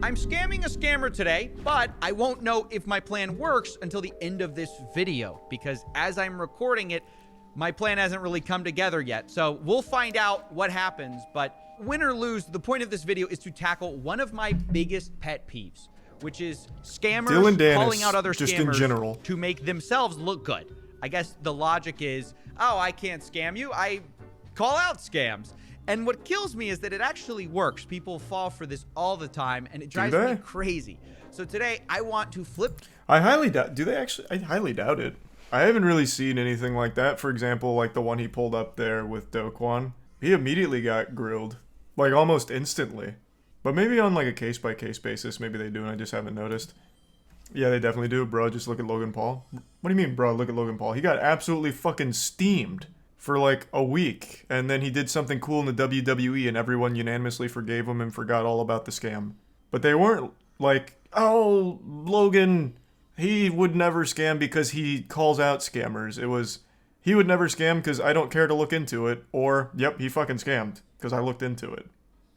I'm scamming a scammer today, but I won't know if my plan works until the end of this video, because as I'm recording it, my plan hasn't really come together yet. So we'll find out what happens, but win or lose, the point of this video is to tackle one of my biggest pet peeves, which is scammers Danis, calling out other just scammers in general, to make themselves look good. I guess the logic is, oh, I can't scam you, I call out scams. And what kills me is that it actually works. People fall for this all the time, and it drives me crazy. So today, I want to flip. I highly doubt. Do they actually? I highly doubt it. I haven't really seen anything like that. For example, like the one he pulled up there with Dokwan. He immediately got grilled, like almost instantly. But maybe on like a case-by-case basis, maybe they do, and I just haven't noticed. Yeah, they definitely do, bro. Just look at Logan Paul. What do you mean, bro? Look at Logan Paul. He got absolutely fucking steamed for like a week, and then he did something cool in the WWE, and everyone unanimously forgave him and forgot all about the scam. But they weren't like, oh, Logan, he would never scam because he calls out scammers. It was, he would never scam because I don't care to look into it, or, yep, he fucking scammed because I looked into it.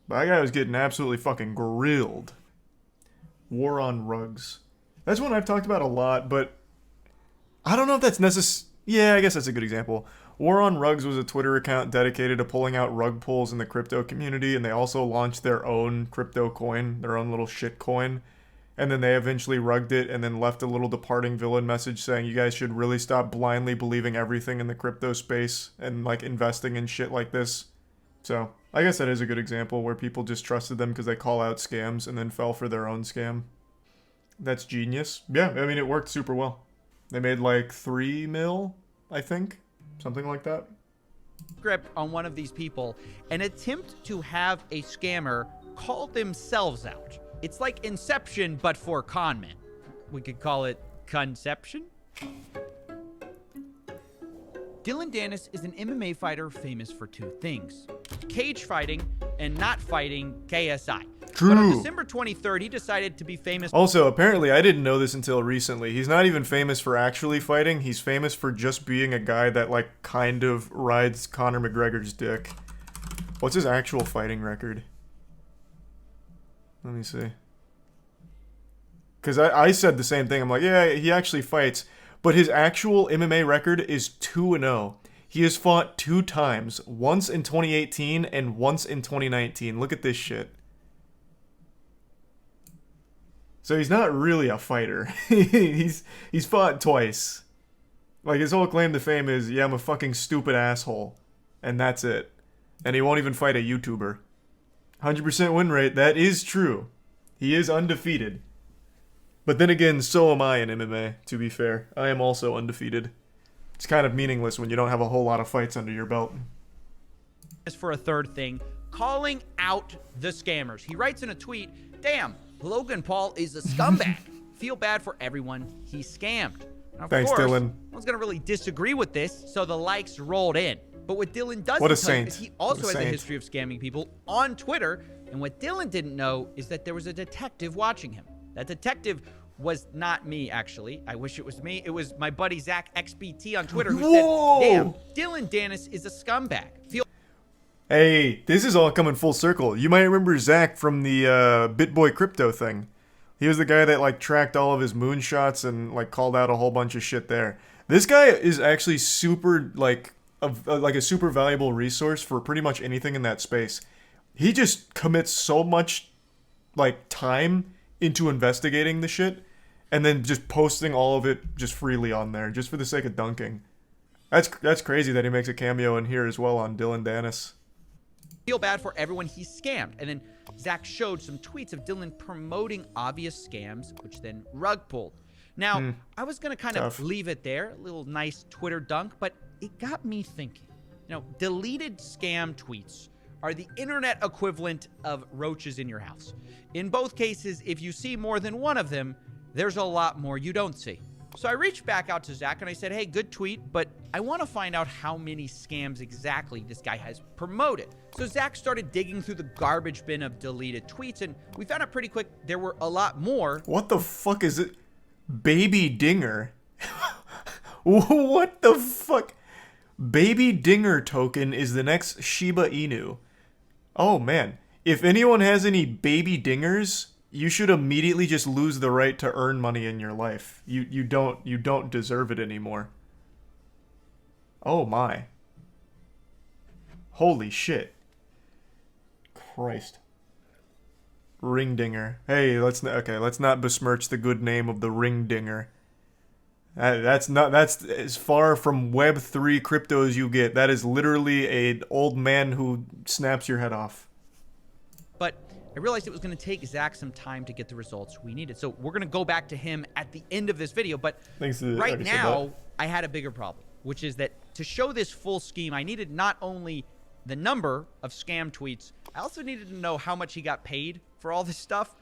But that guy was getting absolutely fucking grilled. War on rugs. That's one I've talked about a lot, but I don't know if that's necessary. Yeah, I guess that's a good example. War on Rugs was a Twitter account dedicated to pulling out rug pulls in the crypto community, and they also launched their own crypto coin, their own little shit coin. And then they eventually rugged it and then left a little departing villain message saying you guys should really stop blindly believing everything in the crypto space and like investing in shit like this. So I guess that is a good example where people just trusted them because they call out scams and then fell for their own scam. That's genius. Yeah, I mean, it worked super well. They made like 3 mil, I think. Something like that. Script on one of these people and attempt to have a scammer call themselves out. It's like Inception, but for con men. We could call it Conception. Dillon Danis is an MMA fighter famous for 2 things: cage fighting and not fighting KSI. True. But on December 23rd, he decided to be famous. Also, apparently, I didn't know this until recently. He's not even famous for actually fighting. He's famous for just being a guy that, like, kind of rides Conor McGregor's dick. What's his actual fighting record? Let me see. Because I said the same thing. I'm like, yeah, he actually fights. But his actual MMA record is 2-0. He has fought 2 times. Once in 2018 and once in 2019. Look at this shit. So he's not really a fighter. he's fought twice. Like, his whole claim to fame is, yeah, I'm a fucking stupid asshole. And that's it. And he won't even fight a YouTuber. 100% win rate, that is true. He is undefeated. But then again, so am I in MMA, to be fair. I am also undefeated. It's kind of meaningless when you don't have a whole lot of fights under your belt. As for a third thing, calling out the scammers. He writes in a tweet, damn, Logan Paul is a scumbag. Feel bad for everyone he scammed. Now, of Thanks, course, Dillon. No one's going to really disagree with this, so the likes rolled in. But what Dillon doesn't What a tell you saint. is he also What a has a saint. history of scamming people on Twitter. And what Dillon didn't know is that there was a detective watching him. That detective was not me, actually. I wish it was me. It was my buddy Zach XBT on Twitter who Whoa! said, damn, Dillon Danis is a scumbag. Hey, this is all coming full circle. You might remember Zach from the BitBoy crypto thing. He was the guy that like tracked all of his moonshots and like called out a whole bunch of shit there. This guy is actually super like a super valuable resource for pretty much anything in that space. He just commits so much like time into investigating the shit and then just posting all of it just freely on there just for the sake of dunking. That's crazy that he makes a cameo in here as well on Dillon Danis. Feel bad for everyone he scammed. And then Zach showed some tweets of Dillon promoting obvious scams, which then rug pulled. Now, I was going to kind of leave it there, a little nice Twitter dunk, but it got me thinking. You know, deleted scam tweets are the internet equivalent of roaches in your house. In both cases, if you see more than one of them, there's a lot more you don't see. So I reached back out to Zach and I said, hey, good tweet, but I want to find out how many scams exactly this guy has promoted. So Zach started digging through the garbage bin of deleted tweets, and we found out pretty quick there were a lot more. What the fuck is it? Baby Dinger? What the fuck? Baby Dinger token is the next Shiba Inu. Oh man, if anyone has any baby dingers, you should immediately just lose the right to earn money in your life. You don't deserve it anymore. Oh my. Holy shit. Christ. Ringdinger. Hey, let's not besmirch the good name of the Ringdinger. That's as far from Web3 crypto as you get. That is literally an old man who snaps your head off. But I realized it was going to take Zach some time to get the results we needed. So we're going to go back to him at the end of this video. But right now, I had a bigger problem, which is that to show this full scheme, I needed not only the number of scam tweets, I also needed to know how much he got paid for all this stuff,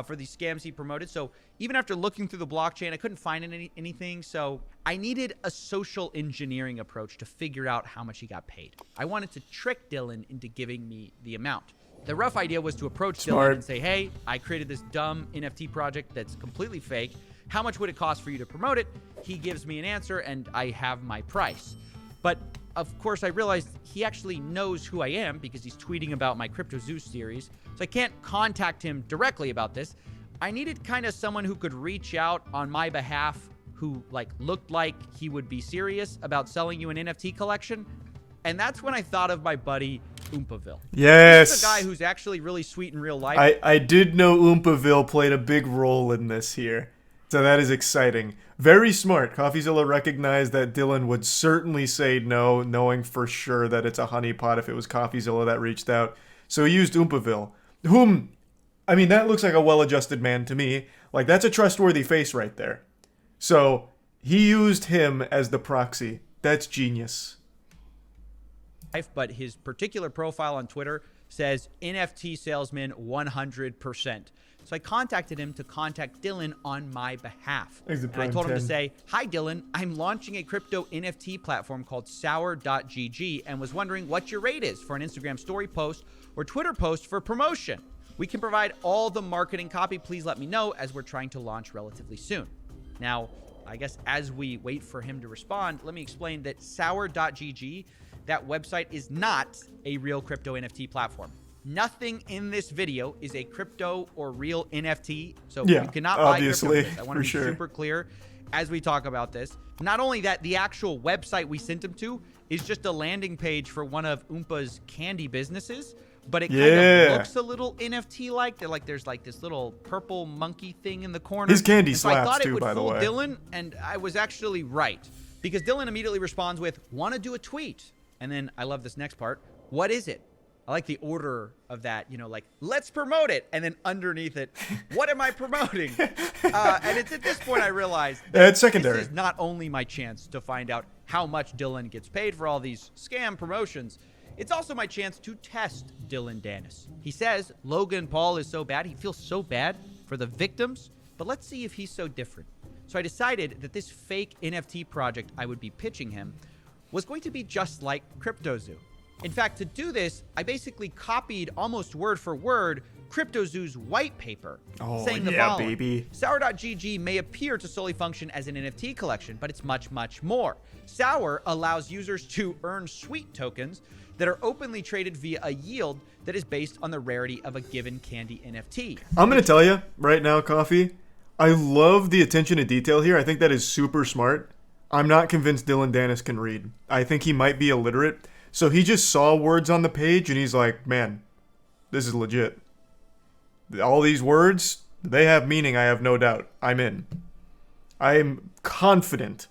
for these scams he promoted. So even after looking through the blockchain, I couldn't find anything. So I needed a social engineering approach to figure out how much he got paid. I wanted to trick Dillon into giving me the amount. The rough idea was to approach Dillon and say, hey, I created this dumb NFT project that's completely fake. How much would it cost for you to promote it? He gives me an answer and I have my price. But of course, I realized he actually knows who I am because he's tweeting about my Crypto Zeus series. So I can't contact him directly about this. I needed kind of someone who could reach out on my behalf, who looked like he would be serious about selling you an NFT collection. And that's when I thought of my buddy Oompaville. Yes. This is a guy who's actually really sweet in real life. I did know Oompaville played a big role in this here. So that is exciting. Very smart. Coffeezilla recognized that Dillon would certainly say no, knowing for sure that it's a honeypot if it was Coffeezilla that reached out. So he used Oompaville, whom, I mean, that looks like a well-adjusted man to me. Like, that's a trustworthy face right there. So he used him as the proxy. That's genius. But his particular profile on Twitter says NFT salesman 100%. So I contacted him to contact Dillon on my behalf. And I told him to say, hi, Dillon, I'm launching a crypto NFT platform called sour.gg and was wondering what your rate is for an Instagram story post or Twitter post for promotion. We can provide all the marketing copy. Please let me know as we're trying to launch relatively soon. Now, I guess as we wait for him to respond, let me explain that sour.gg, that website is not a real crypto NFT platform. Nothing in this video is a crypto or real NFT, so you cannot buy crypto. I want to be super clear as we talk about this. Not only that, the actual website we sent him to is just a landing page for one of Oompa's candy businesses, but it kind of looks a little NFT-like. There's this little purple monkey thing in the corner. His candy slaps I thought too, it would by the fool way. Dillon, and I was actually right, because Dillon immediately responds with, "Want to do a tweet?" And then I love this next part. What is it? I like the order of that, let's promote it. And then underneath it, what am I promoting? And it's at this point I realized it's secondary. This is not only my chance to find out how much Dillon gets paid for all these scam promotions, it's also my chance to test Dillon Danis. He says Logan Paul is so bad. He feels so bad for the victims, but let's see if he's so different. So I decided that this fake NFT project I would be pitching him was going to be just like CryptoZoo. In fact, to do this, I basically copied almost word for word CryptoZoo's white paper, saying the following. Baby. Sour.gg may appear to solely function as an NFT collection, but it's much, much more. Sour allows users to earn sweet tokens that are openly traded via a yield that is based on the rarity of a given candy NFT. I'm going to tell you right now, Coffee, I love the attention to detail here. I think that is super smart. I'm not convinced Dillon Danis can read. I think he might be illiterate. So he just saw words on the page and he's like, man, this is legit. All these words, they have meaning, I have no doubt. I'm in. I am confident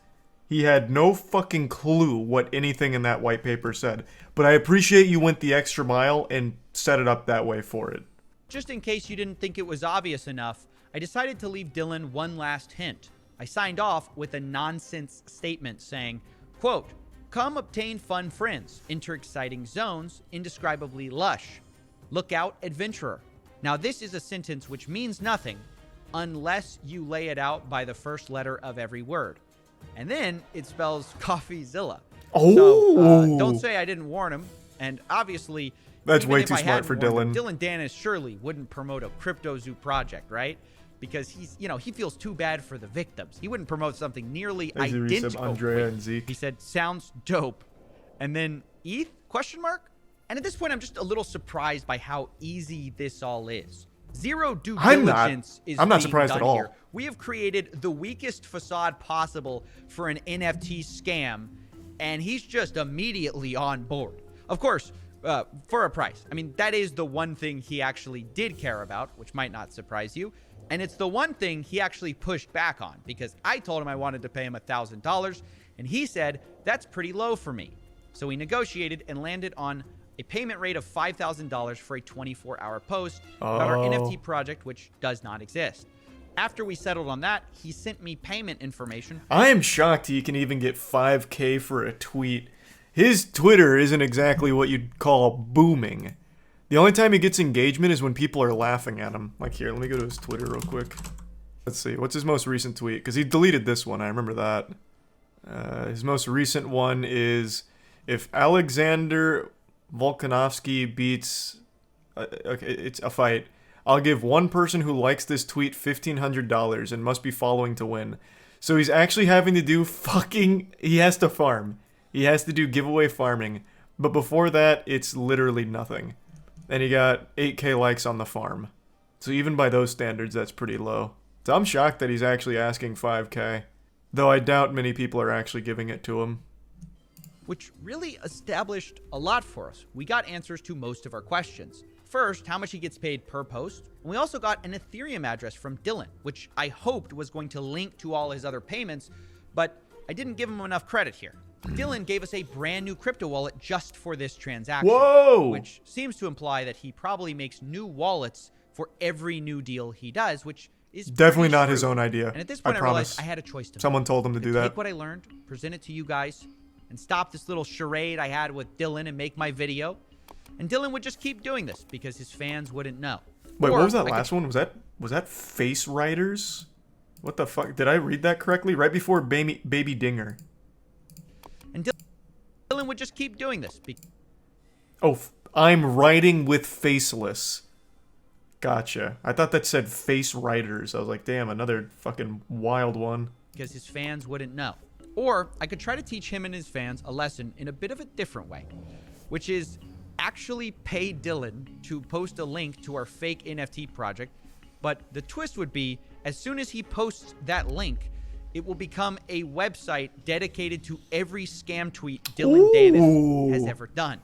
he had no fucking clue what anything in that white paper said. But I appreciate you went the extra mile and set it up that way for it. Just in case you didn't think it was obvious enough, I decided to leave Dillon one last hint. I signed off with a nonsense statement saying, quote, come obtain fun friends, enter exciting zones, indescribably lush. Look out, adventurer. Now this is a sentence which means nothing unless you lay it out by the first letter of every word. And then it spells Coffeezilla. Oh. So don't say I didn't warn him. And obviously, that's way too smart for Dillon. Dillon Danis surely wouldn't promote a CryptoZoo project, right? Because he's, he feels too bad for the victims. He wouldn't promote something nearly identical. Andrea and Zeke. He said, sounds dope. And then ETH, question mark? And at this point, I'm just a little surprised by how easy this all is. Zero due I'm diligence is not being surprised done at all. here. We have created the weakest facade possible for an NFT scam, and he's just immediately on board. Of course, for a price. I mean, that is the one thing he actually did care about, which might not surprise you. And it's the one thing he actually pushed back on, because I told him I wanted to pay him $1,000, and he said, that's pretty low for me. So we negotiated and landed on a payment rate of $5,000 for a 24-hour post about our NFT project, which does not exist. After we settled on that, he sent me payment information. I am shocked he can even get 5K for a tweet. His Twitter isn't exactly what you'd call booming. The only time he gets engagement is when people are laughing at him. Like here, let me go to his Twitter real quick. Let's see, what's his most recent tweet? Because he deleted this one, I remember that. His most recent one is, if Alexander Volkanovski beats... okay, it's a fight. I'll give one person who likes this tweet $1,500 and must be following to win. So he's actually having to do fucking... He has to farm. He has to do giveaway farming. But before that, it's literally nothing. And he got 8K likes on the farm. So even by those standards, that's pretty low. So I'm shocked that he's actually asking 5K. Though I doubt many people are actually giving it to him. Which really established a lot for us. We got answers to most of our questions. First, how much he gets paid per post. And we also got an Ethereum address from Dillon, which I hoped was going to link to all his other payments, but I didn't give him enough credit here. Dillon gave us a brand new crypto wallet just for this transaction. Whoa! Which seems to imply that he probably makes new wallets for every new deal he does, which is definitely not true. his own idea. And at this point, I realized I had a choice to make. Someone told him to do that. Take what I learned, present it to you guys, and stop this little charade I had with Dillon and make my video. And Dillon would just keep doing this because his fans wouldn't know. Wait, what was that last one? Was that Face Riders? What the fuck? Did I read that correctly? Right before Baby Dinger. And Dillon would just keep doing this. Oh, I'm writing with Faceless. Gotcha. I thought that said Face Riders. I was like, damn, another fucking wild one. Because his fans wouldn't know. Or I could try to teach him and his fans a lesson in a bit of a different way, which is actually pay Dillon to post a link to our fake NFT project. But the twist would be, as soon as he posts that link, it will become a website dedicated to every scam tweet Dillon Danis has ever done.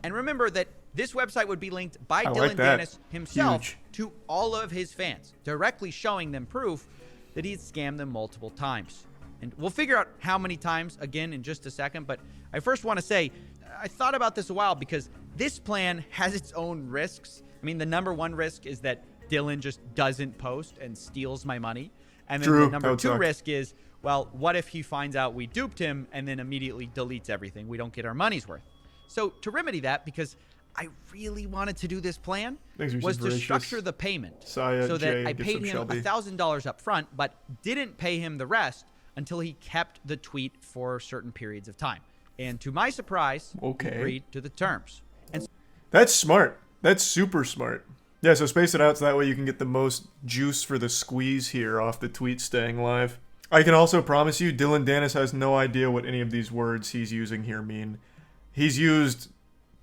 And remember that this website would be linked by Dillon Danis himself to all of his fans, directly showing them proof that he's scammed them multiple times. And we'll figure out how many times again in just a second, but I first want to say, I thought about this a while because this plan has its own risks. I mean, the number one risk is that Dillon just doesn't post and steals my money. And then the number two risk is, well, what if he finds out we duped him and then immediately deletes everything? We don't get our money's worth. So to remedy that, because I really wanted to do this plan, was to structure the payment so that I paid him $1,000 up front, but didn't pay him the rest until he kept the tweet for certain periods of time. And to my surprise, he agreed to the terms. And that's smart. That's super smart. Yeah, so space it out so that way you can get the most juice for the squeeze here off the tweet staying live. I can also promise you, Dillon Danis has no idea what any of these words he's using here mean. He's used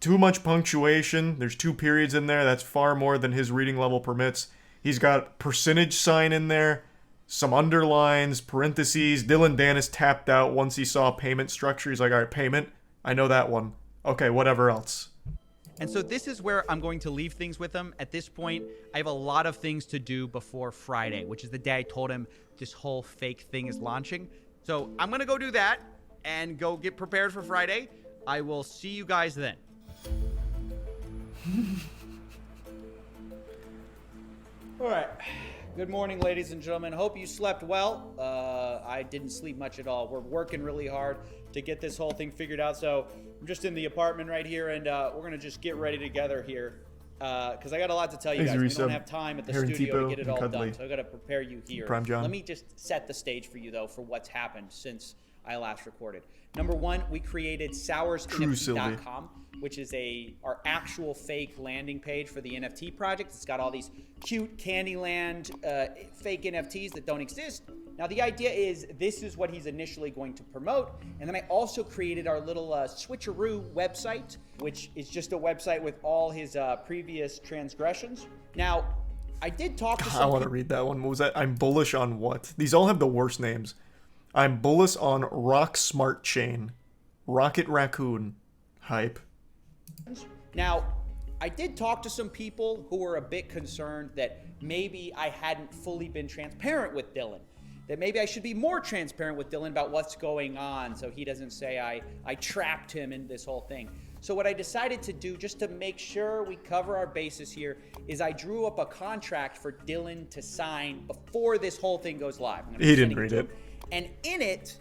too much punctuation. There's 2 periods in there. That's far more than his reading level permits. He's got percentage sign in there, some underlines, parentheses. Dillon Danis tapped out once he saw payment structure. He's like, all right, payment. I know that one. Okay, whatever else. And so this is where I'm going to leave things with him. At this point, I have a lot of things to do before Friday, which is the day I told him this whole fake thing is launching. So I'm going to go do that and go get prepared for Friday. I will see you guys then. All right. Good morning, ladies and gentlemen. Hope you slept well. I didn't sleep much at all. We're working really hard to get this whole thing figured out. So I'm just in the apartment right here, and we're going to just get ready together here because I got a lot to tell you guys. We don't have time at the studio to get it all done, so I got to prepare you here. Let me just set the stage for you, though, for what's happened since I last recorded. Number one, we created SoursNFT.com, which is our actual fake landing page for the NFT project. It's got all these cute Candyland fake NFTs that don't exist. Now, the idea is this is what he's initially going to promote. And then I also created our little switcheroo website, which is just a website with all his previous transgressions. Now, I did talk to I some want to read that one. What was that? I'm bullish on what? These all have the worst names. I'm bullish on Rock Smart Chain. Rocket Raccoon. Hype. Now, I did talk to some people who were a bit concerned that maybe I hadn't fully been transparent with Dillon. That maybe I should be more transparent with Dillon about what's going on so he doesn't say I trapped him in this whole thing. So what I decided to do, just to make sure we cover our bases here, is I drew up a contract for Dillon to sign before this whole thing goes live. He didn't read it. And in it,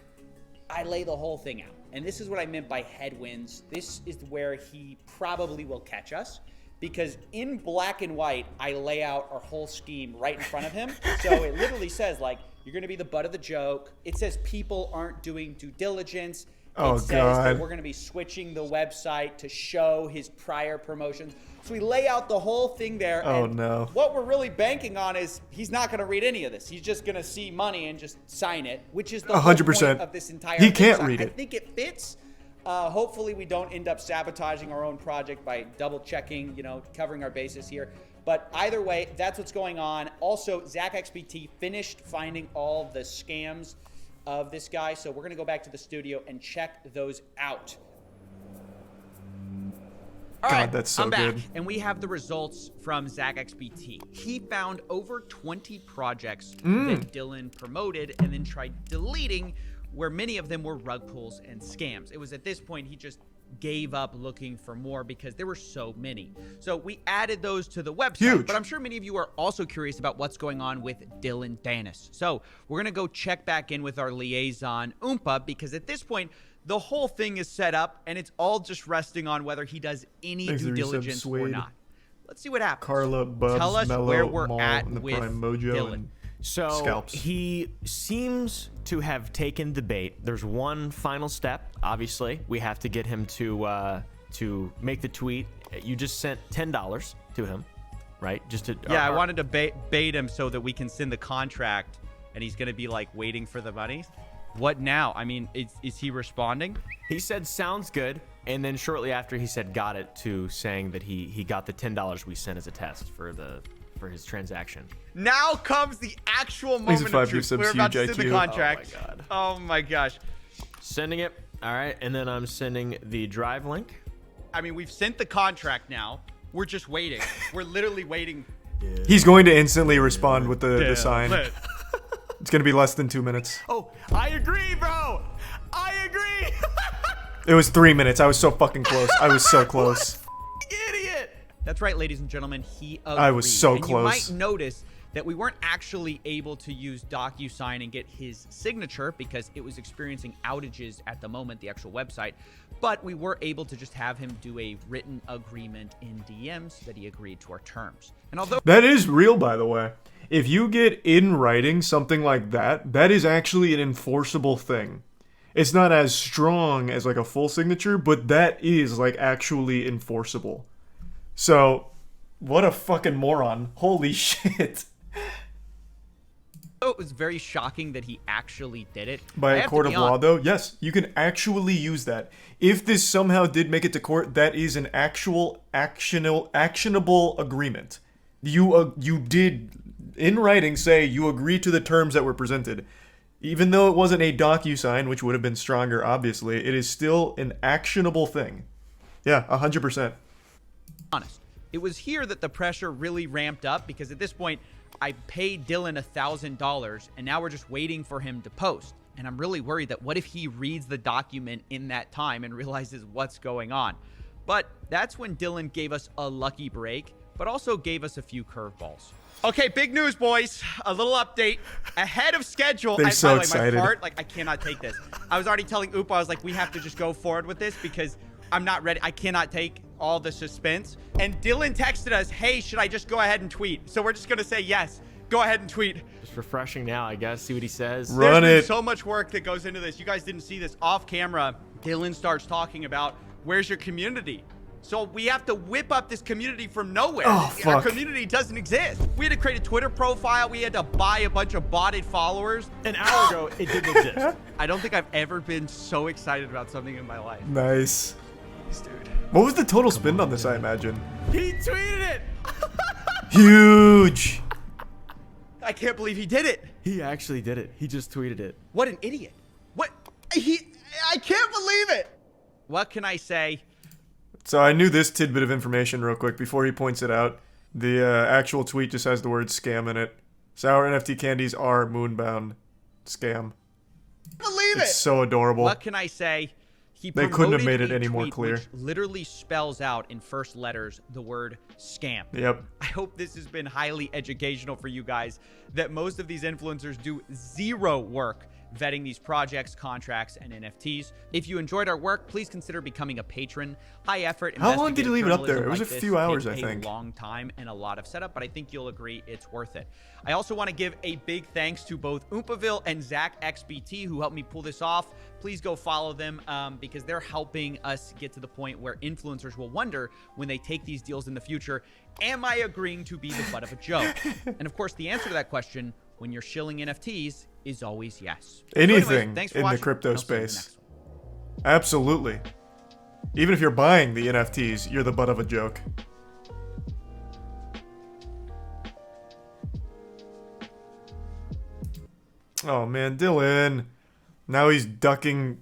I lay the whole thing out. And this is what I meant by headwinds. This is where he probably will catch us. Because in black and white, I lay out our whole scheme right in front of him. So it literally says, like, you're going to be the butt of the joke. It says people aren't doing due diligence. Oh, it says that we're going to be switching the website to show his prior promotions. So we lay out the whole thing there. Oh, and no. What we're really banking on is he's not going to read any of this. He's just going to see money and just sign it, which is the 100% whole point of this entire thing. He can't read it. I think it fits. Hopefully we don't end up sabotaging our own project by double checking, covering our bases here. But either way, that's what's going on. Also, ZachXBT finished finding all the scams of this guy. So we're going to go back to the studio and check those out. All right, that's so I'm back, good. and we have the results from ZachXBT. He found over 20 projects that Dillon promoted and then tried deleting, where many of them were rug pulls and scams. It was at this point he just gave up looking for more because there were so many. So we added those to the website. Huge. But I'm sure many of you are also curious about what's going on with Dillon Danis. So we're going to go check back in with our liaison, Oompa, because at this point, the whole thing is set up, and it's all just resting on whether he does any due diligence or not. Let's see what happens. Carla, Bubs, Tell us Mello, where we're Maul, at and the with Prime Mojo, Dillon. and So Scalps. he seems to have taken the bait. There's one final step. Obviously, we have to get him to make the tweet. You just sent $10 to him, right? Just to Yeah, I wanted to bait him so that we can send the contract, and he's going to be like waiting for the money. What now? I mean, is he responding? He said sounds good, and then shortly after he said got it, to saying that he got the $10 we sent as a test for his transaction. Now comes the actual moment of truth. We're about to send the contract. Oh my god. Oh my gosh. Sending it. All right, and then I'm sending the drive link. I mean, we've sent the contract now. We're just waiting. We're literally waiting. He's going to instantly respond with the sign. Lit. It's going to be less than 2 minutes. Oh, I agree, bro. I agree. It was 3 minutes. I was so fucking close. I was so close. Idiot. That's right, ladies and gentlemen. He agreed. I was so and close. You might notice that we weren't actually able to use DocuSign and get his signature because it was experiencing outages at the moment, the actual website. But we were able to just have him do a written agreement in DMs that he agreed to our terms. And although That is real, by the way. If you get in writing something like that, that is actually an enforceable thing. It's not as strong as like a full signature, but that is like actually enforceable. So, what a fucking moron. Holy shit. it was very shocking that he actually did it. By I a have court to of be law, honest, though, yes, you can actually use that. If this somehow did make it to court, that is an actual actionable agreement. You did, in writing, say you agree to the terms that were presented. Even though it wasn't a DocuSign, which would have been stronger, obviously, it is still an actionable thing. Yeah, 100%. honest. It was here that the pressure really ramped up because at this point, I paid Dillon $1,000 and now we're just waiting for him to post. And I'm really worried that what if he reads the document in that time and realizes what's going on? But that's when Dillon gave us a lucky break, but also gave us a few curveballs. Okay, big news, boys. A little update. Ahead of schedule. They're so by the way, excited. my heart, I cannot take this. I was already telling Oop, I was like, we have to just go forward with this because I'm not ready. I cannot take all the suspense. And Dillon texted us, hey, should I just go ahead and tweet? So we're just going to say yes. Go ahead and tweet. Just refreshing now, I guess. See what he says. Run There's it. been so much work that goes into this. You guys didn't see this off camera. Dillon starts talking about, where's your community? So we have to whip up this community from nowhere. Oh, Our fuck. community doesn't exist. We had to create a Twitter profile. We had to buy a bunch of botted followers. An hour ago, it didn't exist. I don't think I've ever been so excited about something in my life. Nice. Dude. What was the total spend on this, I imagine? He tweeted it. Huge. I can't believe he did it. He actually did it. He just tweeted it. What an idiot. I can't believe it. What can I say? So I knew this tidbit of information real quick before he points it out. The actual tweet just has the word scam in it. Sour NFT candies are moonbound. Scam. Believe it. It's so adorable. What can I say? They couldn't have made it any more clear. Which literally spells out in first letters the word scam. Yep. I hope this has been highly educational for you guys, that most of these influencers do zero work vetting these projects, contracts, and NFTs. If you enjoyed our work, please consider becoming a patron. High effort. How long did he leave it up there? It was like a few hours, I takes think. A long time and a lot of setup, but I think you'll agree it's worth it. I also want to give a big thanks to both Oompaville and ZachXBT who helped me pull this off. Please go follow them because they're helping us get to the point where influencers will wonder when they take these deals in the future, am I agreeing to be the butt of a joke? And of course, the answer to that question when you're shilling NFTs is always yes. Anything so anyways, thanks for in watching, the crypto and I'll see you in the space. next one. Absolutely. Even if you're buying the NFTs, you're the butt of a joke. Oh man, Dillon. Now he's ducking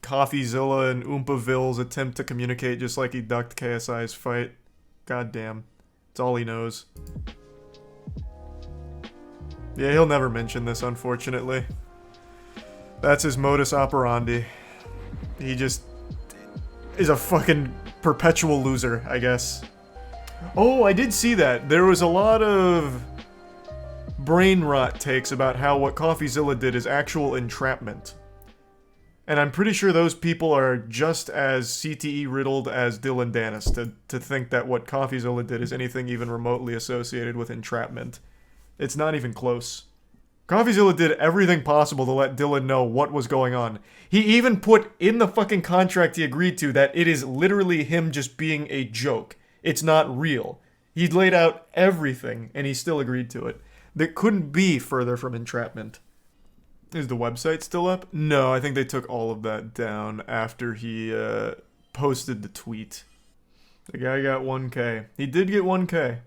Coffeezilla and Oompaville's attempt to communicate just like he ducked KSI's fight. God damn. It's all he knows. Yeah, he'll never mention this, unfortunately. That's his modus operandi. He just is a fucking perpetual loser, I guess. Oh, I did see that. There was a lot of brain rot takes about how what Coffeezilla did is actual entrapment. And I'm pretty sure those people are just as CTE riddled as Dillon Danis to think that what Coffeezilla did is anything even remotely associated with entrapment. It's not even close. Coffeezilla did everything possible to let Dillon know what was going on. He even put in the fucking contract he agreed to that it is literally him just being a joke. It's not real. He laid out everything, and he still agreed to it. That couldn't be further from entrapment. Is the website still up? No, I think they took all of that down after he posted the tweet. The guy got 1K. He did get 1K.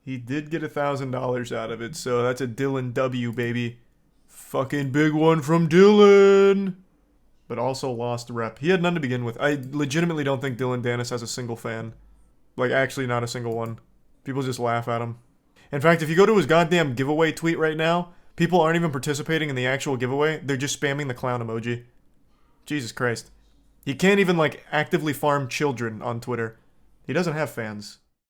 He did get $1,000 out of it, so that's a Dillon W, baby. Fucking big one from Dillon! But also lost rep. He had none to begin with. I legitimately don't think Dillon Danis has a single fan. Like, actually not a single one. People just laugh at him. In fact, if you go to his goddamn giveaway tweet right now, people aren't even participating in the actual giveaway. They're just spamming the clown emoji. Jesus Christ. He can't even, like, actively farm children on Twitter. He doesn't have fans.